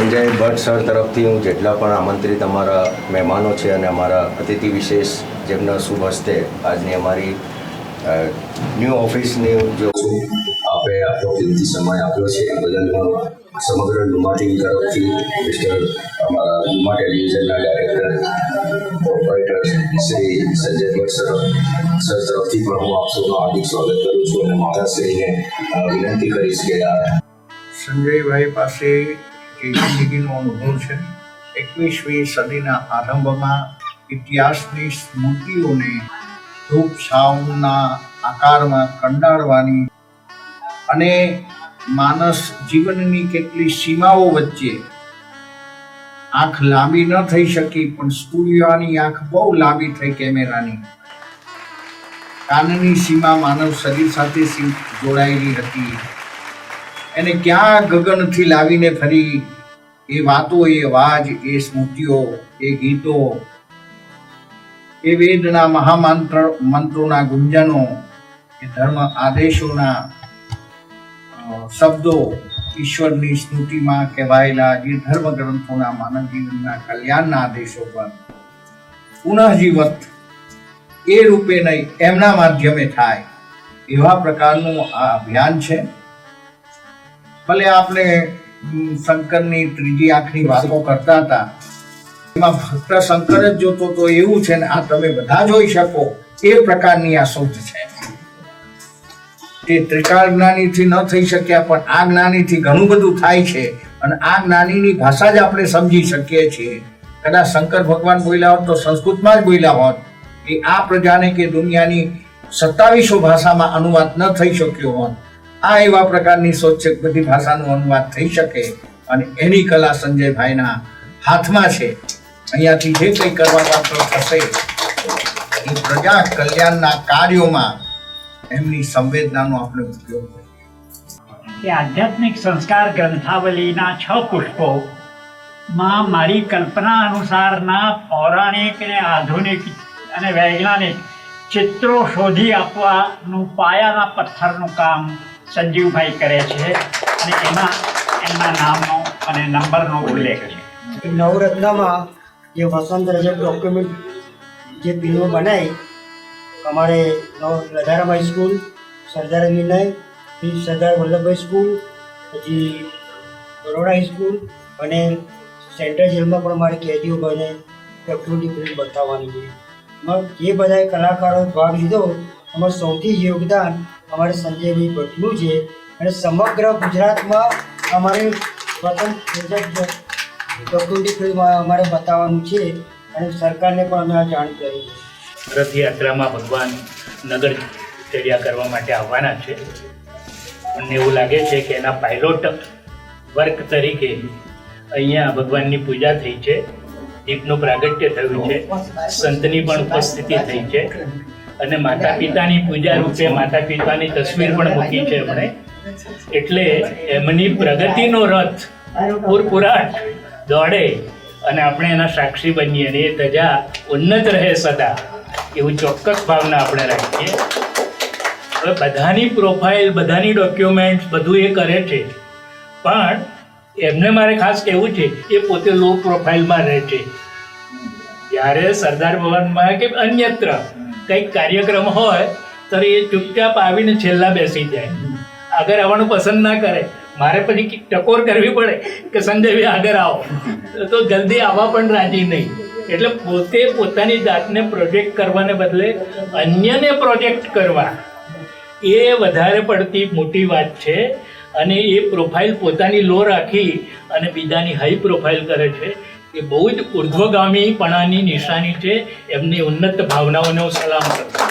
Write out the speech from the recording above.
Sanjay Bhatt sir તરફથી હું જેટલા પણ આમંત્રિત અમારા મહેમાનો છે અને અમારા અતિથિ વિશેષ જેમના શુભ હસ્તે આજની અમારી ન્યૂ ઓફિસની જો આપે આપણો કિંમતી સમય આપ્યો છે એ બદલ સમગ્ર લુમા ટીમ તરફથી મિસ્ટર અમારા લુમા ટેલિવિઝનના director operator Shri Sanjay Bhatt sir તરફથી પણ હું આપ સૌનું હાર્દિક સ્વાગત કરું છું અને માતાશ્રીને વિનંતી કરીશ કે સંજયભાઈ પાસે જે જિંદગીનો અનુભવ છે 21મી સદીના આરંભમાં ઇતિહાસની સ્મૃતિઓને ધૂપ છાવના આકારમાં કંડારવાની અને માનસ જીવનની કેટલી સીમાઓ વચ્ચે આંખ લાંબી ન થઈ શકી પણ સ્ટુડિયોની આંખ બહુ લાંબી થઈ કેમેરાની કાનની સીમા માનવ શરીર સાથે જોડાયેલી હતી એને ક્યાં ગગનથી લાવીને ફરી એ વાતો એ અવાજ એ સ્મૃતિઓ એ ગીતો એ વેદના મંત્રોના ગુંજનો એ ધર્મ આદેશોના શબ્દો ઈશ્વરની સ્મૃતિમાં કહેવાયેલા જે ધર્મ ગ્રંથોના માનવ જીવનના કલ્યાણના આદેશો પર પુનઃજીવત એ રૂપે નહીં એમના માધ્યમે થાય એવા પ્રકારનું આ અભિયાન છે. ભલે આપણે શંકરની ત્રીજી આંખની વાતો કરતા હતા એમાં ફક્ત શંકર જ જોતો તો એવું છે ને આ તમે બધા જોઈ શકો એ પ્રકારની આ શોધ છે. તે ત્રિકાળ જ્ઞાનીથી ન થઈ શક્યા પણ આ જ્ઞાનીથી ઘણું બધું થાય છે અને આ જ્ઞાનીની ભાષા જ આપણે સમજી શકીએ છીએ. કદાચ શંકર ભગવાન બોલ્યા હોત તો સંસ્કૃતમાં જ બોલ્યા હોત કે આ પ્રજાને કે દુનિયાની 2700 ભાષામાં અનુવાદ ન થઈ શક્યો હોત. આ એવા પ્રકારની શોધ છે બધી ભાષાનો અનુવાદ થઈ શકે અને એની કલા સંજયભાઈના હાથમાં છે. અહીંયાથી જે કંઈ કરવા પાત્ર થશે એ પ્રજા કલ્યાણના કાર્યોમાં એમની સંવેદનાનો આપણે ઉપયોગ કરીએ. કે આધ્યાત્મિક સંસ્કાર ગ્રંથાવલીના 6 પુષ્પોમાં મારી કલ્પના અનુસારના પૌરાણિક અને આધુનિક અને વૈજ્ઞાનિક ચિત્રો શોધી આપવાનું પાયાના પથ્થરનું કામ સંજીવભાઈ કરે છે અને એમાં એમના નામનો અને નંબરનો ઉલ્લેખ છે. નવરત્નમાં જે વસંત રજત ડોક્યુમેન્ટ જે ફિલ્મો બનાવી અમારે લધારામ સ્કૂલ, સરદાર વિનય, પછી સરદાર વલ્લભભાઈ સ્કૂલ, પછી બરોડા સ્કૂલ અને સેન્ટ્રલ જેલમાં પણ અમારે કેદીઓ બને ડોક્યુમેન્ટરી ફિલ્મ બતાવવાની છે. જે બધા કલાકારો ભાગ લીધો અમારું સૌથી યોગદાન અમારે સંજયભાઈ ભટ્ટનું છે અને સમગ્ર ગુજરાતમાં અમારે ડોક્યુમેન્ટરી ફિલ્મ અમારે બતાવવાનું છે અને સરકારને પણ અમે આ જાણ કરી છે. રથયાત્રામાં ભગવાન નગર ચર્યા કરવા માટે આવવાના છે. મને એવું લાગે છે કે એના પાયલોટ વર્ક તરીકે અહીંયા ભગવાનની પૂજા થઈ છે, દીપનું પ્રાગટ્ય થયું છે, સંતની પણ ઉપસ્થિતિ થઈ છે અને માતા પિતાની પૂજા રૂપે માતા પિતાની તસવીર પણ મૂકી છે એમણે. એટલે એમની પ્રગતિનો રથ પૂરપુરાટ દોડે અને આપણે એના સાક્ષી બનીએ અને એ ધજા ઉન્નત રહે સદા એવું ચોક્કસ ભાવના આપણે રાખીએ. હવે બધાની પ્રોફાઇલ, બધાની ડોક્યુમેન્ટ્સ બધું એ કરે છે પણ એમને મારે ખાસ કહેવું છે એ પોતે લો પ્રોફાઇલમાં રહે છે. જ્યારે સરદાર ભવનમાં કે અન્યત્ર કંઈક કાર્યક્રમ હોય તો એ ચૂપચાપ આવીને છેલ્લા બેસી જાય, આગળ આવવાનું પસંદ ના કરે. મારે પછી ટકોર કરવી પડે કે સંજયભાઈ આગળ આવો તો જલ્દી આવવા પણ રાજી નહીં. એટલે પોતે પોતાની જાતને પ્રોજેક્ટ કરવાને બદલે અન્યને પ્રોજેક્ટ કરવા એ વધારે પડતી મોટી વાત છે અને એ પ્રોફાઇલ પોતાની લો રાખી અને બીજાની હાઈ પ્રોફાઇલ કરે છે એ બહુ જ ઉર્ધ્વગામીપણાની નિશાની છે. એમની ઉન્નત ભાવનાઓને હું સલામ કરું છું.